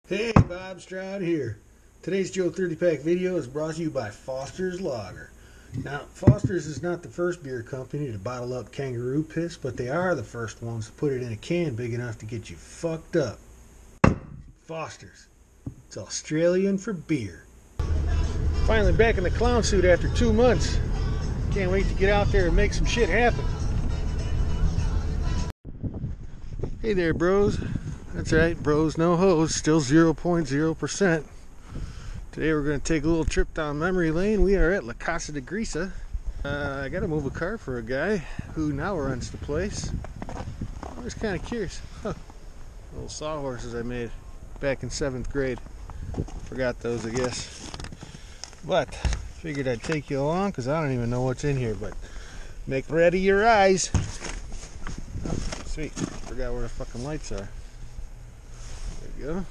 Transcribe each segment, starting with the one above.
Hey, Bob Stroud here. Today's Joe 30-pack video is brought to you by Foster's Lager. Now, Foster's is not the first beer company to bottle up kangaroo piss, but they are the first ones to put it in a can big enough to get you fucked up. Foster's. It's Australian for beer. Finally back in the clown suit after 2 months. Can't wait to get out there and make some shit happen. Hey there, bros. That's right, bros, no hoes, still 0.0%. Today we're going to take a little trip down memory lane. We are at La Casa de Grisa. I got to move a car for a guy who now rents the place. I was kind of curious. Little sawhorses I made back in 7th grade. Forgot those, I guess. But figured I'd take you along because I don't even know what's in here. But make ready your eyes. Oh, sweet. Forgot where the fucking lights are. There you go.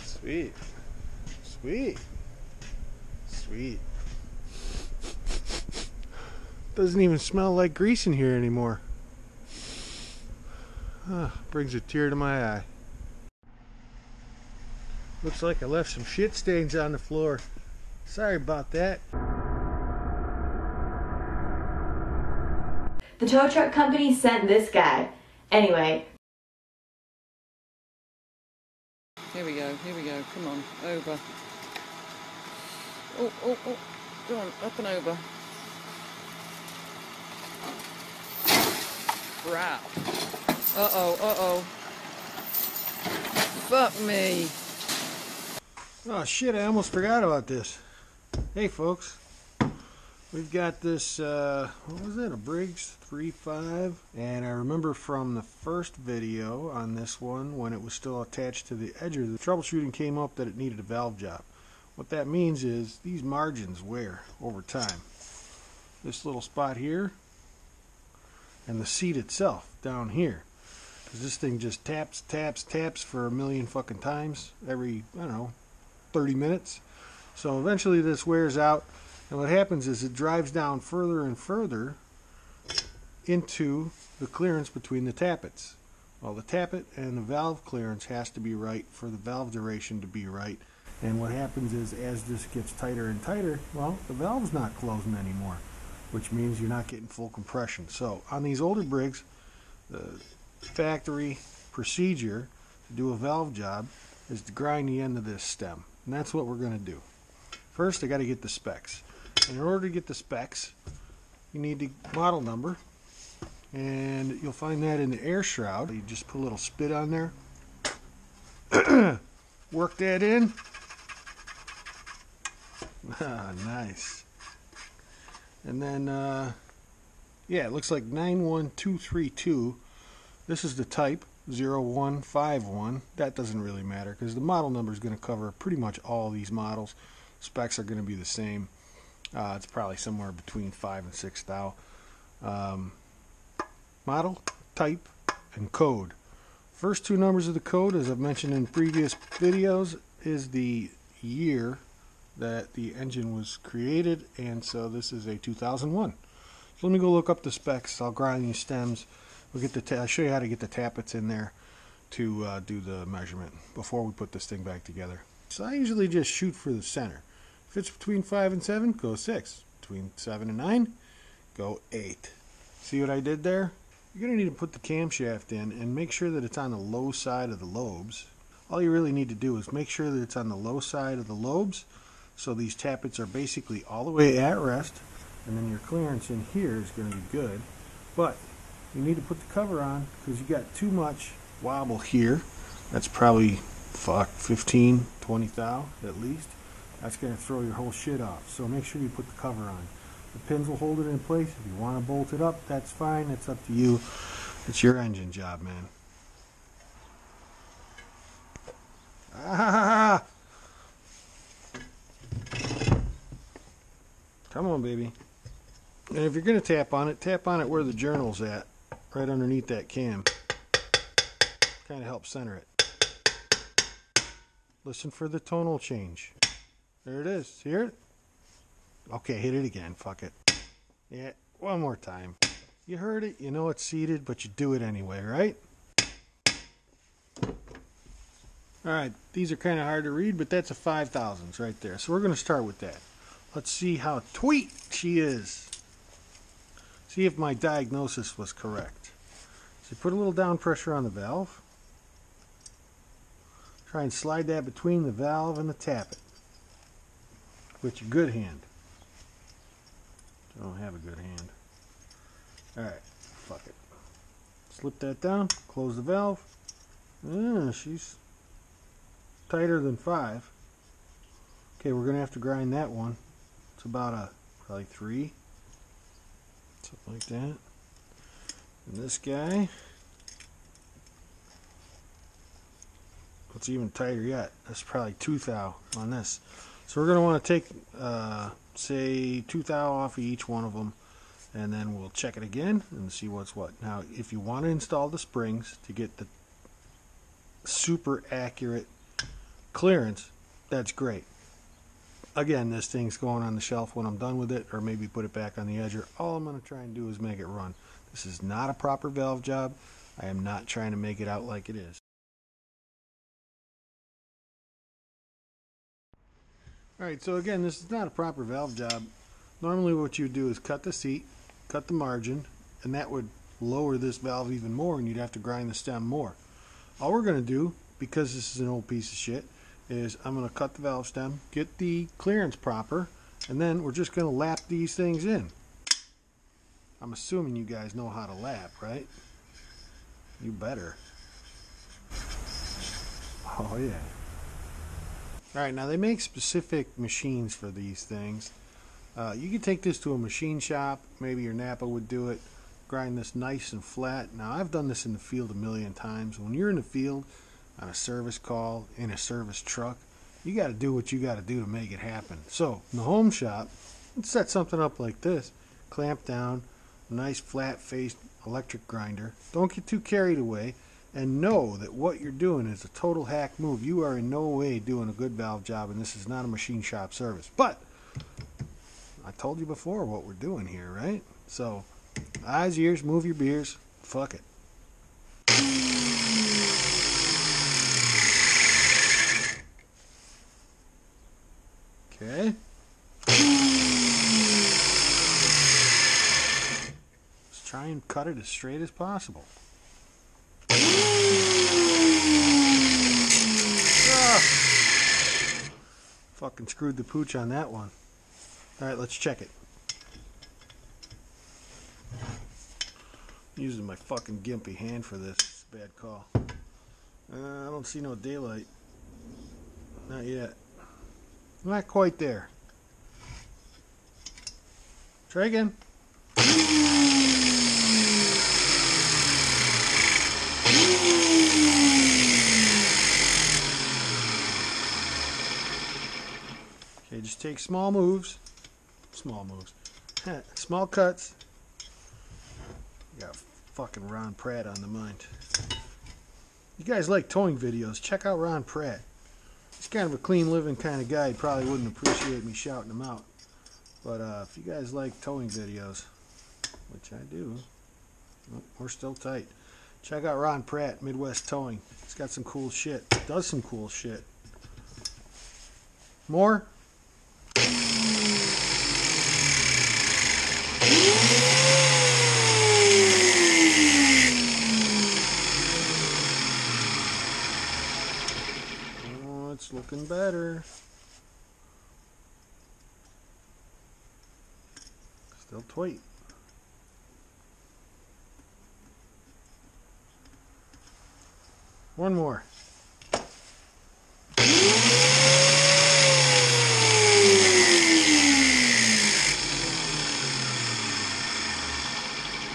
Sweet. Sweet. Sweet. Doesn't even smell like grease in here anymore. Brings a tear to my eye. Looks like I left some shit stains on the floor. Sorry about that. The tow truck company sent this guy. Anyway. Here we go, come on, over. Oh, go on, up and over. Crap. Uh-oh. Fuck me. Oh shit, I almost forgot about this. Hey folks. We've got this, what was it, a Briggs 3.5, and I remember from the first video on this one, when it was still attached to the edger, the troubleshooting came up that it needed a valve job. What that means is these margins wear over time. This little spot here, and the seat itself down here. Because this thing just taps for a million fucking times every, I don't know, 30 minutes. So eventually this wears out. And what happens is it drives down further and further into the clearance between the tappets. Well, the tappet and the valve clearance has to be right for the valve duration to be right. And what happens is as this gets tighter and tighter, well, the valve's not closing anymore, which means you're not getting full compression. So on these older Briggs, the factory procedure to do a valve job is to grind the end of this stem. And that's what we're going to do. First, I got to get the specs. In order to get the specs, you need the model number, and you'll find that in the air shroud. You just put a little spit on there, work that in. Nice. And then, yeah, it looks like 91232. This is the type 0151. That doesn't really matter because the model number is going to cover pretty much all these models. Specs are going to be the same. It's probably somewhere between 5 and 6 thou. Model, type, and code. First two numbers of the code, as I've mentioned in previous videos, is the year that the engine was created, and so this is a 2001. So let me go look up the specs. I'll grind these stems. We'll get I'll show you how to get the tappets in there to do the measurement before we put this thing back together. So I usually just shoot for the center. If it's between 5 and 7, go 6. Between 7 and 9, go 8. See what I did there? You're going to need to put the camshaft in and make sure that it's on the low side of the lobes. All you really need to do is make sure that it's on the low side of the lobes, so these tappets are basically all the way at rest, and then your clearance in here is going to be good. But you need to put the cover on because you got too much wobble here. That's probably 15, 20 thou at least. That's going to throw your whole shit off. So make sure you put the cover on. The pins will hold it in place. If you want to bolt it up, that's fine. It's up to you. It's your engine job, man. Ah! Come on, baby. And if you're going to tap on it where the journal's at, right underneath that cam. Kind of helps center it. Listen for the tonal change. There it is. Hear it? Okay, hit it again. Fuck it. Yeah, one more time. You heard it. You know it's seated, but you do it anyway, right? Alright, these are kind of hard to read, but that's a 5 thousandths right there. So we're going to start with that. Let's see how tweet she is. See if my diagnosis was correct. So put a little down pressure on the valve. Try and slide that between the valve and the tappet with your good hand. I don't have a good hand. Alright, fuck it. Slip that down, close the valve. She's tighter than 5. Okay, we're going to have to grind that one. It's about probably 3. Something like that. And this guy, it's even tighter yet. That's probably 2 thou on this. So we're going to want to take, say, 2 thou off of each one of them, and then we'll check it again and see what's what. Now, if you want to install the springs to get the super accurate clearance, that's great. Again, this thing's going on the shelf when I'm done with it, or maybe put it back on the edger. All I'm going to try and do is make it run. This is not a proper valve job. I am not trying to make it out like it is. Alright, so again, this is not a proper valve job. Normally what you do is cut the seat, cut the margin, and that would lower this valve even more, and you'd have to grind the stem more. All we're going to do, because this is an old piece of shit, is I'm going to cut the valve stem, get the clearance proper, and then we're just going to lap these things in. I'm assuming you guys know how to lap, right? You better. Oh yeah. Alright, now they make specific machines for these things. You can take this to a machine shop, maybe your Napa would do it, grind this nice and flat. Now I've done this in the field a million times. When you're in the field, on a service call, in a service truck, you got to do what you got to do to make it happen. So in the home shop, let's set something up like this. Clamp down, a nice flat faced electric grinder. Don't get too carried away, and know that what you're doing is a total hack move. You are in no way doing a good valve job, and this is not a machine shop service. But I told you before what we're doing here, right? So eyes, ears, move your beers. Fuck it. Okay. Let's try and cut it as straight as possible. Ah! Fucking screwed the pooch on that one. Alright, let's check it. I'm using my fucking gimpy hand for this. It's a bad call. I don't see no daylight. Not yet. Not quite there. Try again. Okay, just take small moves. Small moves. Small cuts. You got fucking Ron Pratt on the mind. You guys like towing videos, check out Ron Pratt. He's kind of a clean living kind of guy. He probably wouldn't appreciate me shouting him out. But if you guys like towing videos, which I do, we're still tight. Check out Ron Pratt, Midwest Towing. He's got some cool shit. Does some cool shit. More? Oh, it's looking better. Still tight. One more.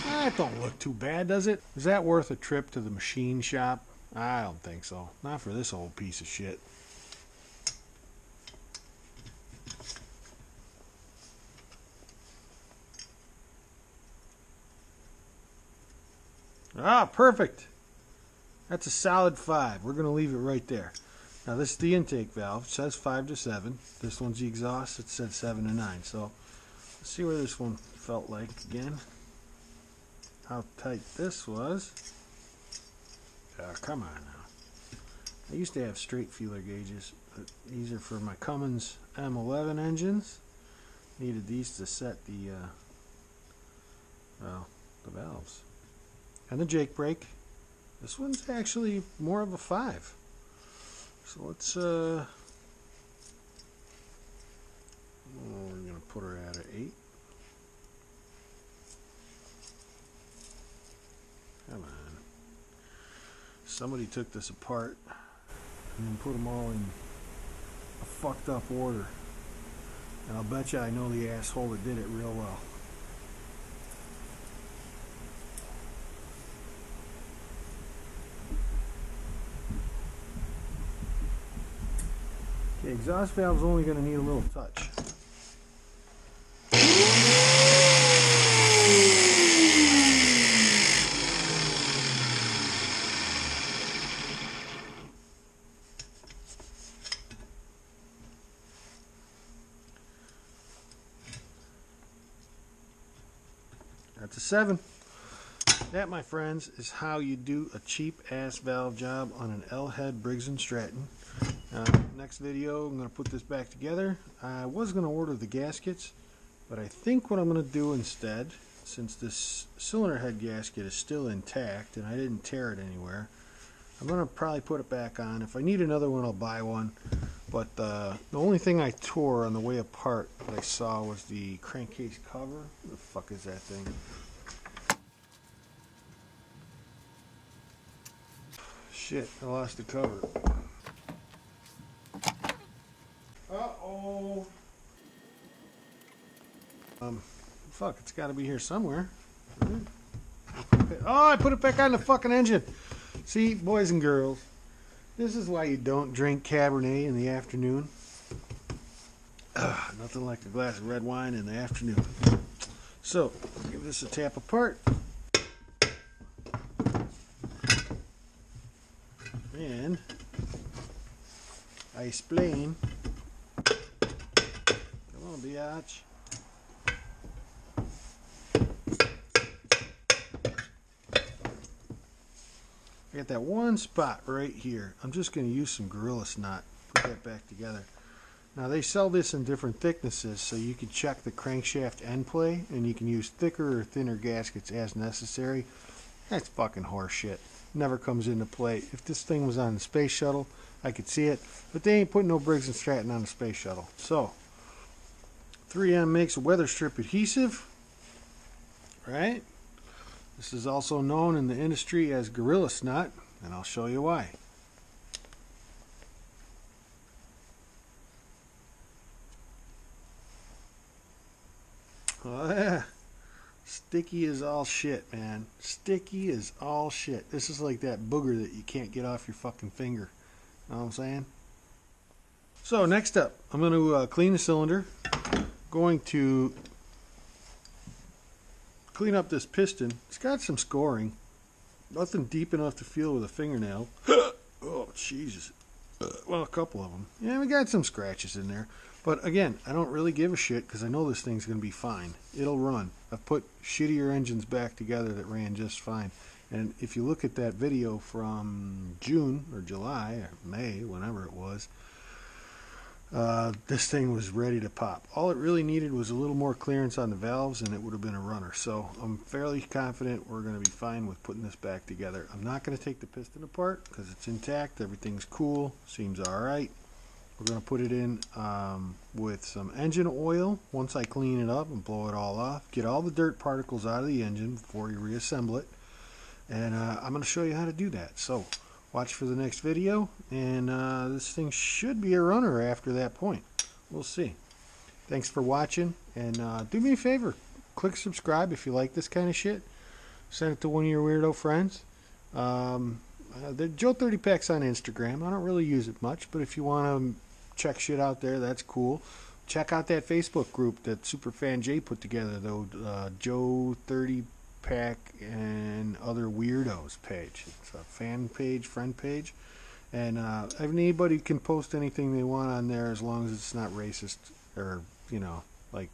That don't look too bad, does it? Is that worth a trip to the machine shop? I don't think so. Not for this old piece of shit. Ah, perfect. That's a solid 5. We're going to leave it right there. Now this is the intake valve. It says 5 to 7. This one's the exhaust. It said 7 to 9. So let's see where this one felt like again. How tight this was. Come on now. I used to have straight feeler gauges, but these are for my Cummins M11 engines. Needed these to set the valves. And the Jake brake. This one's actually more of a 5. So let's we're gonna put her at an 8. Come on. Somebody took this apart and then put them all in a fucked up order. And I'll bet you I know the asshole that did it real well. Okay, exhaust valve's only going to need a little touch. That's a 7. That, my friends, is how you do a cheap-ass valve job on an L-Head Briggs & Stratton. Next video, I'm going to put this back together. I was going to order the gaskets, but I think what I'm going to do instead, since this cylinder head gasket is still intact and I didn't tear it anywhere, I'm going to probably put it back on. If I need another one, I'll buy one. But the only thing I tore on the way apart that I saw was the crankcase cover. What the fuck is that thing? Shit, I lost the cover. Uh-oh. Fuck, it's got to be here somewhere. Oh, I put it back on the fucking engine. See, boys and girls, this is why you don't drink Cabernet in the afternoon. Nothing like a glass of red wine in the afternoon. So, give this a tap apart. And I explain. Come on, biatch. I got that one spot right here. I'm just going to use some Gorilla Snot. Put that back together. Now they sell this in different thicknesses, so you can check the crankshaft end play, and you can use thicker or thinner gaskets as necessary. That's fucking horse shit. Never comes into play. If this thing was on the space shuttle, I could see it, but they ain't putting no Briggs & Stratton on the space shuttle. So 3M makes a weather strip adhesive, right? This is also known in the industry as Gorilla Snot, and I'll show you why. Oh yeah, sticky as all shit, man. Sticky as all shit. This is like that booger that you can't get off your fucking finger. Know what I'm saying? So next up, I'm going to clean the cylinder. Going to clean up this piston. It's got some scoring. Nothing deep enough to feel with a fingernail. Oh, Jesus. Well, a couple of them. Yeah, we got some scratches in there. But again, I don't really give a shit because I know this thing's going to be fine. It'll run. I've put shittier engines back together that ran just fine. And if you look at that video from June or July or May, whenever it was, this thing was ready to pop. All it really needed was a little more clearance on the valves and it would have been a runner. So I'm fairly confident we're going to be fine with putting this back together. I'm not going to take the piston apart because it's intact. Everything's cool. Seems alright. We're going to put it in with some engine oil once I clean it up and blow it all off. Get all the dirt particles out of the engine before you reassemble it. And I'm going to show you how to do that. So watch for the next video, and this thing should be a runner after that point. We'll see. Thanks for watching, and do me a favor. Click subscribe if you like this kind of shit. Send it to one of your weirdo friends. The Joe 30 Pack's on Instagram. I don't really use it much, but if you want to check shit out there, that's cool. Check out that Facebook group that Superfan Jay put together, though. Joe 30 Pack and other weirdos page. It's a fan page, friend page, and anybody can post anything they want on there as long as it's not racist or, you know, like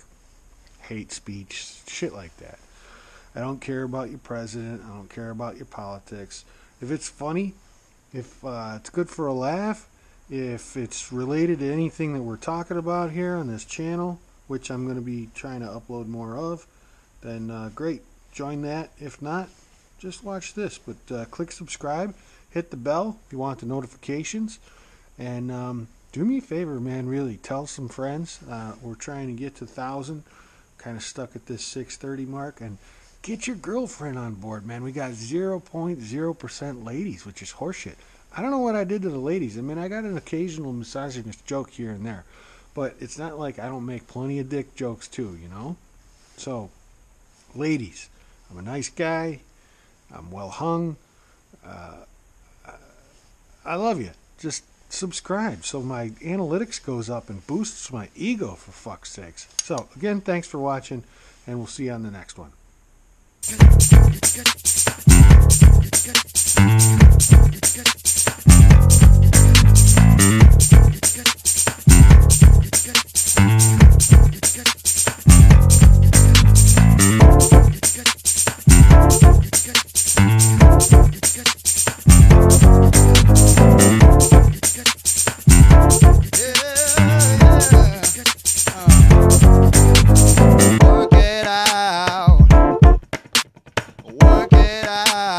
hate speech, shit like that. I don't care about your president. I don't care about your politics. If it's funny, If it's good for a laugh, if it's related to anything that we're talking about here on this channel, which I'm going to be trying to upload more of, then great, join that. If not, just watch this. But click subscribe, hit the bell if you want the notifications, and do me a favor, man, really, tell some friends. We're trying to get to 1,000, kind of stuck at this 630 mark, and get your girlfriend on board, man. We got 0.0% ladies, which is horseshit. I don't know what I did to the ladies. I mean, I got an occasional misogynist joke here and there, but it's not like I don't make plenty of dick jokes too, you know? So, ladies, I'm a nice guy. I'm well hung. I love you. Just subscribe so my analytics goes up and boosts my ego, for fuck's sakes. So, again, thanks for watching, and we'll see you on the next one. Work it out.